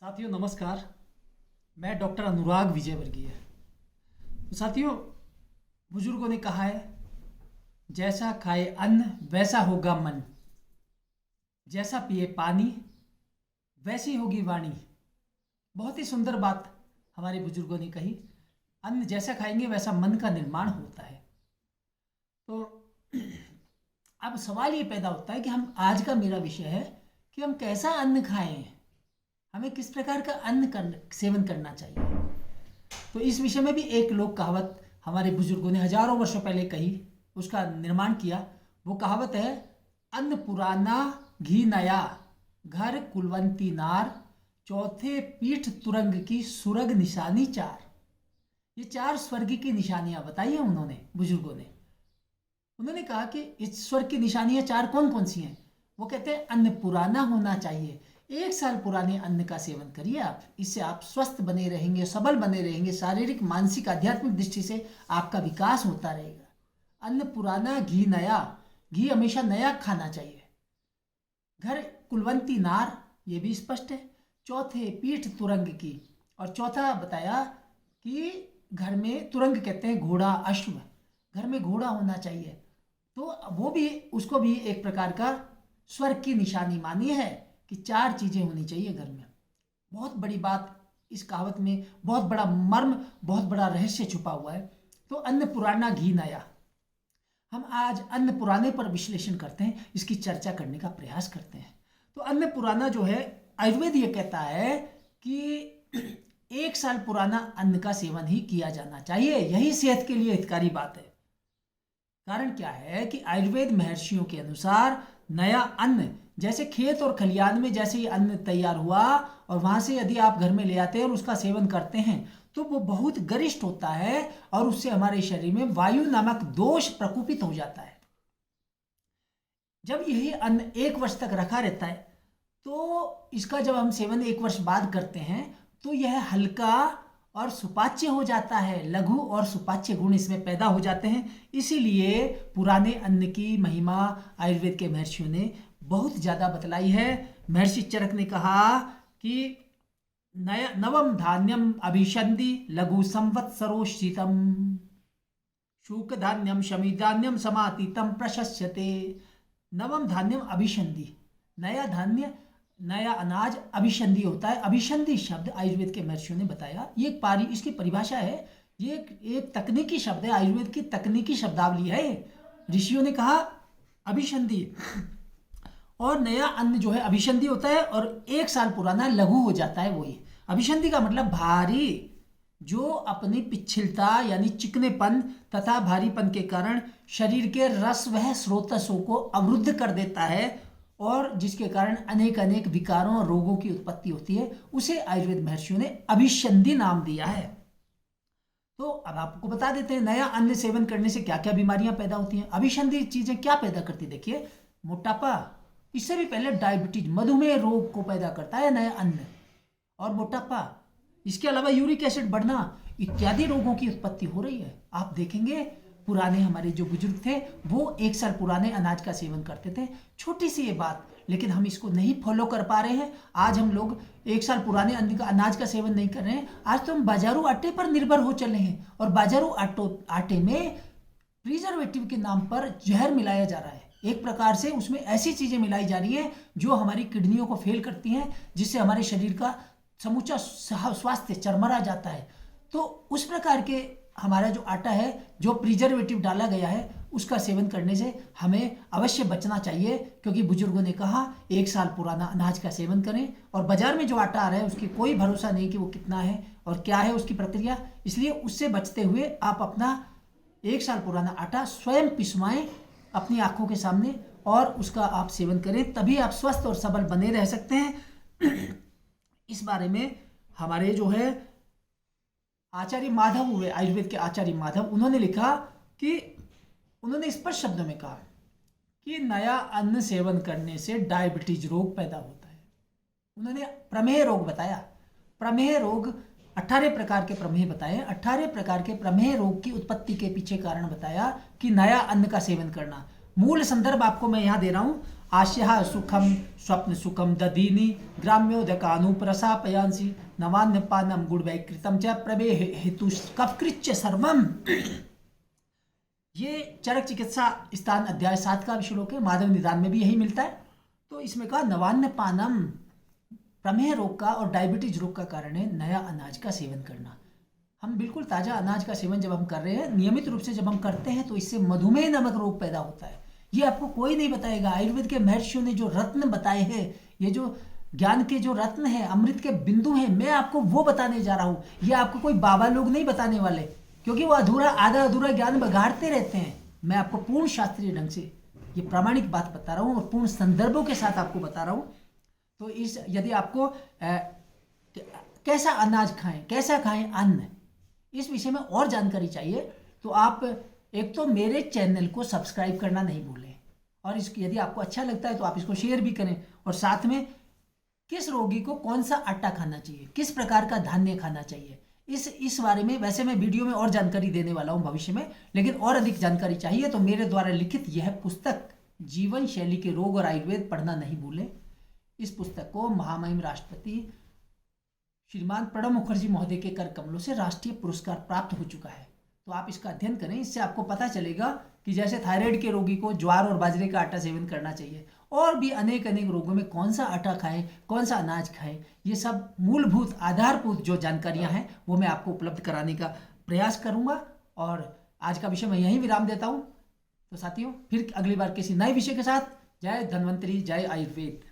साथियों नमस्कार। मैं डॉक्टर अनुराग विजयवर्गीय। तो साथियों, बुजुर्गों ने कहा है, जैसा खाए अन्न वैसा होगा मन, जैसा पिए पानी वैसी होगी वाणी। बहुत ही सुंदर बात हमारे बुजुर्गों ने कही। अन्न जैसा खाएंगे वैसा मन का निर्माण होता है। तो अब सवाल ये पैदा होता है कि हम आज का मेरा विषय है कि हम कैसा अन्न खाएं, हमें किस प्रकार का सेवन करना चाहिए। तो इस विषय में भी एक लोक कहावत हमारे बुजुर्गों ने हजारों वर्षों पहले कही, उसका निर्माण किया। वो कहावत है, अन्न पुराना घी नया, घर कुलवंती नार, चौथे पीठ तुरंग की सुरग निशानी चार। ये चार स्वर्ग की निशानियां बताई हैं उन्होंने, बुजुर्गों ने। उन्होंने कहा कि इस स्वर्ग की निशानियां चार कौन कौन सी हैं। वो कहते हैं, अन्न पुराना होना चाहिए। 1 साल पुराने अन्न का सेवन करिए आप, इससे आप स्वस्थ बने रहेंगे, सबल बने रहेंगे, शारीरिक मानसिक आध्यात्मिक दृष्टि से आपका विकास होता रहेगा। अन्न पुराना घी नया, घी हमेशा नया खाना चाहिए। घर कुलवंती नार, ये भी स्पष्ट है। चौथे पीठ तुरंग की, और चौथा बताया कि घर में तुरंग कहते हैं घोड़ा, अश्व, घर में घोड़ा होना चाहिए। तो वो भी, उसको भी एक प्रकार का स्वर्ग की निशानी मानी है कि 4 चीजें होनी चाहिए घर में। बहुत बड़ी बात इस कहावत में, बहुत बड़ा मर्म, बहुत बड़ा रहस्य छुपा हुआ है। तो अन्न पुराना घी नया, हम आज अन्न पुराने पर विश्लेषण करते हैं, इसकी चर्चा करने का प्रयास करते हैं। तो अन्न पुराना जो है, आयुर्वेद ये कहता है कि 1 साल पुराना अन्न का सेवन ही किया जाना चाहिए। यही सेहत के लिए हितकारी बात है। कारण क्या है कि आयुर्वेद महर्षियों के अनुसार नया अन्न, जैसे खेत और खलियान में जैसे ही अन्न तैयार हुआ और वहां से यदि आप घर में ले आते हैं और उसका सेवन करते हैं तो वो बहुत गरिष्ठ होता है और उससे हमारे शरीर में वायु नामक दोष प्रकोपित हो जाता है। जब यही अन्न 1 वर्ष तक रखा रहता है तो इसका जब हम सेवन 1 वर्ष बाद करते हैं तो यह हल्का और सुपाच्य हो जाता है। लघु और सुपाच्य गुण इसमें पैदा हो जाते हैं। इसीलिए पुराने अन्न की महिमा आयुर्वेद के महर्षियों ने बहुत ज्यादा बतलाई है। महर्षि चरक ने कहा कि नया नवम धान्यम अभिषंधि लघु संवत्सरो शीतम, शूक धान्यम शमी धान्यम समातीतम प्रशस्यते। नवम धान्यम अभिषंधि, नया धान्य, नया अनाज अभिषंधि होता है। अभिषंधि शब्द आयुर्वेद के महर्षियों ने बताया, ये इसकी परिभाषा है। ये एक तकनीकी शब्द है, आयुर्वेद की तकनीकी शब्दावली है। ऋषियों ने कहा अभिषंधि, और नया अन्न जो है अभिषंधि होता है और 1 साल पुराना लघु हो जाता है। वही अभिषंधि का मतलब भारी, जो अपनी पिछलता यानी चिकनेपन तथा भारीपन के कारण शरीर के रस वह स्रोतसों को अवरुद्ध कर देता है और जिसके कारण अनेक अनेक विकारों और रोगों की उत्पत्ति होती है, उसे आयुर्वेद महर्षियों ने अभिषंधि नाम दिया है। तो अब आपको बता देते हैं नया अन्न सेवन करने से क्या क्या बीमारियां पैदा होती हैं। अभिषंधि चीजें क्या पैदा करती, देखिए, मोटापा, इससे भी पहले डायबिटीज, मधुमेह रोग को पैदा करता है नया अन्न, और मोटापा, इसके अलावा यूरिक एसिड बढ़ना इत्यादि रोगों की उत्पत्ति हो रही है। आप देखेंगे पुराने हमारे जो बुजुर्ग थे वो 1 साल पुराने अनाज का सेवन करते थे। छोटी सी ये बात, लेकिन हम इसको नहीं फॉलो कर पा रहे हैं। आज हम लोग 1 साल पुराने अनाज का सेवन नहीं कर रहे हैं। आज तो हम बाजारू आटे पर निर्भर हो चले हैं और बाजारू आटे में प्रिजर्वेटिव के नाम पर जहर मिलाया जा रहा है। एक प्रकार से उसमें ऐसी चीजें मिलाई जा रही है जो हमारी किडनियों को फेल करती हैं, जिससे हमारे शरीर का समूचा स्वास्थ्य चरमरा जाता है। तो उस प्रकार के हमारा जो आटा है, जो प्रिजर्वेटिव डाला गया है, उसका सेवन करने से हमें अवश्य बचना चाहिए, क्योंकि बुजुर्गों ने कहा 1 साल पुराना अनाज का सेवन करें। और बाजार में जो आटा आ रहा है उसकी कोई भरोसा नहीं कि वो कितना है और क्या है उसकी प्रक्रिया, इसलिए उससे बचते हुए आप अपना 1 साल पुराना आटा स्वयं पिसवाएं अपनी आंखों के सामने और उसका आप सेवन करें, तभी आप स्वस्थ और सबल बने रह सकते हैं। इस बारे में हमारे जो है आचार्य माधव हुए, आयुर्वेद के आचार्य माधव, उन्होंने लिखा कि उन्होंने स्पष्ट शब्दों में कहा कि नया अन्न सेवन करने से डायबिटीज रोग पैदा होता है। उन्होंने प्रमेह रोग बताया। प्रमेह रोग 18 प्रकार के प्रमेह बताए। 18 प्रकार के प्रमेह रोग की उत्पत्ति के पीछे कारण बताया कि नया अन्न का सेवन करना। मूल संदर्भ आपको मैं यहां दे रहा हूं। आश्यः सुखम स्वप्न सुखम दधीनि ग्राम्योदकानुप्रसापयांसि नवान्नपानम गुड़वैकृतम च प्रमेह हेतु कफकृच्च सर्वम। ये चरक चिकित्सा स्थान अध्याय 7 का श्लोक है। माधव निदान में भी यही मिलता है। तो इसमें कहा नवान्न पानम, प्रमेह रोग का और डायबिटीज रोग का कारण है नया अनाज का सेवन करना। हम बिल्कुल ताजा अनाज का सेवन जब हम कर रहे हैं, नियमित रूप से जब हम करते हैं, तो इससे मधुमेह नामक रोग पैदा होता है। ये आपको कोई नहीं बताएगा। आयुर्वेद के महर्षियों ने जो रत्न बताए हैं, ये जो ज्ञान के जो रत्न हैं, अमृत के बिंदु हैं, मैं आपको वो बताने जा रहा हूँ। ये आपको कोई बाबा लोग नहीं बताने वाले, क्योंकि वो आधा अधूरा ज्ञान बघाड़ते रहते हैं। मैं आपको पूर्ण शास्त्रीय ढंग से ये प्रामाणिक बात बता रहा हूँ और पूर्ण संदर्भों के साथ आपको बता रहा हूँ। तो इस यदि आपको कैसा अनाज खाएं, कैसा खाएं अन्न, इस विषय में और जानकारी चाहिए तो आप एक तो मेरे चैनल को सब्सक्राइब करना नहीं भूलें, और इसकी यदि आपको अच्छा लगता है तो आप इसको शेयर भी करें। और साथ में किस रोगी को कौन सा आटा खाना चाहिए, किस प्रकार का धान्य खाना चाहिए, इस बारे में वैसे मैं वीडियो में और जानकारी देने वाला हूं भविष्य में। लेकिन और अधिक जानकारी चाहिए तो मेरे द्वारा लिखित यह पुस्तक जीवन शैली के रोग और आयुर्वेद पढ़ना नहीं भूलें। इस पुस्तक को महामहिम राष्ट्रपति श्रीमान प्रणब मुखर्जी महोदय के कर कमलों से राष्ट्रीय पुरस्कार प्राप्त हो चुका है। तो आप इसका अध्ययन करें। इससे आपको पता चलेगा कि जैसे थायराइड के रोगी को ज्वार और बाजरे का आटा सेवन करना चाहिए, और भी अनेक रोगों में कौन सा आटा खाएं, कौन सा अनाज खाएं, ये सब मूलभूत आधारभूत जो जानकारियां हैं वो मैं आपको उपलब्ध कराने का प्रयास करूंगा। और आज का विषय मैं यहीं विराम देता हूं। तो साथियों, फिर अगली बार किसी नए विषय के साथ। जय धन्वंतरी, जय आयुर्वेद।